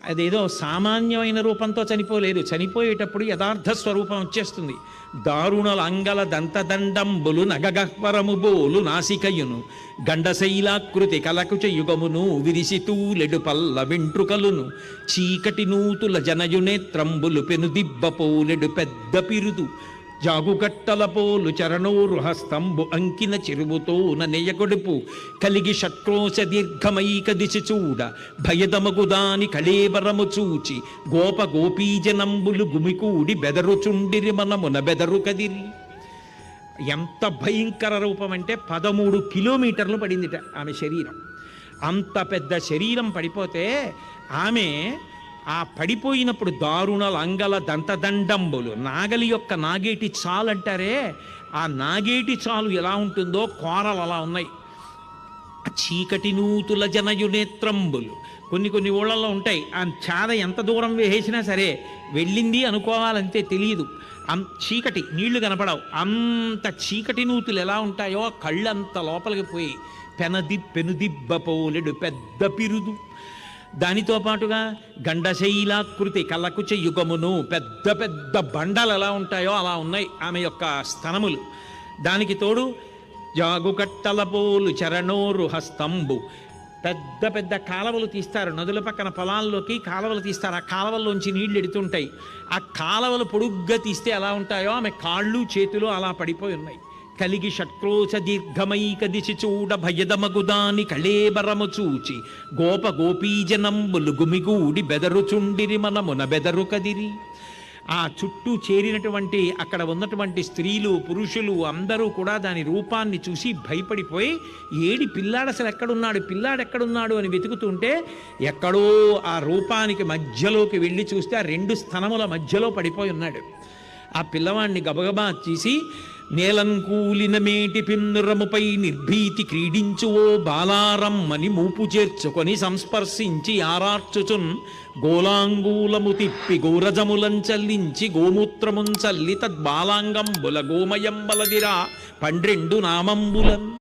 అదేదో సామాన్యమైన రూపంతో చనిపోలేదు, చనిపోయేటప్పుడు యథార్థ స్వరూపం వచ్చేస్తుంది. దారుణల అంగల దంతదండంబులు నగగహ్వరము బోలు నాసికయును గండశైలాకృతి కలకుచ యుగమును విరిసితూలెడు పల్ల వెంట్రుకలును చీకటి నూతుల జనయునేత్రంబులు పెనుదిబ్బపోలెడు పెద్ద పిరుదు జాగుగట్టల పోలు చరణోరు హస్తంబు అంకిన చెరువుతోన నెయ్యగొడుపు కలిగి షట్క్రోశ దీర్ఘమైక దిశ చూడ భయదమగుదాని కళేబరము చూచి గోప గోపీజనంబులు గుమికూడి బెదరుచుండిరి మనమున బెదరు కదిరి. ఎంత భయంకర రూపం అంటే 13 కిలోమీటర్లు పడిందిట ఆమె శరీరం. అంత పెద్ద శరీరం పడిపోతే ఆమె ఆ పడిపోయినప్పుడు దారుణల అంగల దంతదండంబులు, నాగలి యొక్క నాగేటి చాలు అంటారే, ఆ నాగేటి చాలు ఎలా ఉంటుందో కోరలు అలా ఉన్నాయి. చీకటి నూతుల జనయునేత్రంబులు, కొన్ని ఊళ్ళల్లో ఉంటాయి, ఆ చాద ఎంత దూరం వేసినా సరే వెళ్ళింది అనుకోవాలంతే, తెలియదు. చీకటి, నీళ్లు కనపడవు, అంత చీకటి నూతులు ఎలా ఉంటాయో కళ్ళంత లోపలికి పోయి పెనుదిబ్బపోలెడు పెద్ద పిరుదు. దానితో పాటుగా గండశైలాకృతి కలకుచ యుగమును, పెద్ద పెద్ద బండలు ఎలా ఉంటాయో అలా ఉన్నాయి ఆమె యొక్క స్తనములు. దానికి తోడు జాగుకట్టల పోలు చరణోరు హస్తంబు, పెద్ద పెద్ద కాలవలు తీస్తారు, నదుల పక్కన పొలాల్లోకి కాలవలు తీస్తారు, ఆ కాలవల్లోంచి నీళ్లు ఎడుతుంటాయి. ఆ కాలవలు పొడుగ్గా తీస్తే ఎలా ఉంటాయో ఆమె కాళ్ళు చేతులు అలా పడిపోయి ఉన్నాయి. కలిగి షట్క్రోశ దీర్ఘమైక దిశి చూడ భయదమగుదాని కళేబరము చూచి గోప గోపీజనంబులు గుమిగూడి బెదరుచుండిరి మనమున బెదరు కదిరి. ఆ చుట్టూ చేరినటువంటి అక్కడ ఉన్నటువంటి స్త్రీలు పురుషులు అందరూ కూడా దాని రూపాన్ని చూసి భయపడిపోయి, ఏడి పిల్లాడు అసలు ఎక్కడున్నాడు, పిల్లాడు ఎక్కడున్నాడు అని వెతుకుతుంటే ఎక్కడో ఆ రూపానికి మధ్యలోకి వెళ్ళి చూస్తే ఆ 2 స్తనముల మధ్యలో పడిపోయి ఉన్నాడు. ఆ పిల్లవాడిని గబగబా తీసి నేలంకూలిన మేటి పిన్నురముపై నిర్భీతి క్రీడించువో బాలారమ్మని మూపు చేర్చుకొని సంస్పర్శించి ఆరార్చుచున్ గోలాంగూలము తిప్పి గోరజములంచల్లించి గోమూత్రముంచల్లి తద్బాలాంగంబుల గోమయంబలదిరా 12 నామంబులన్.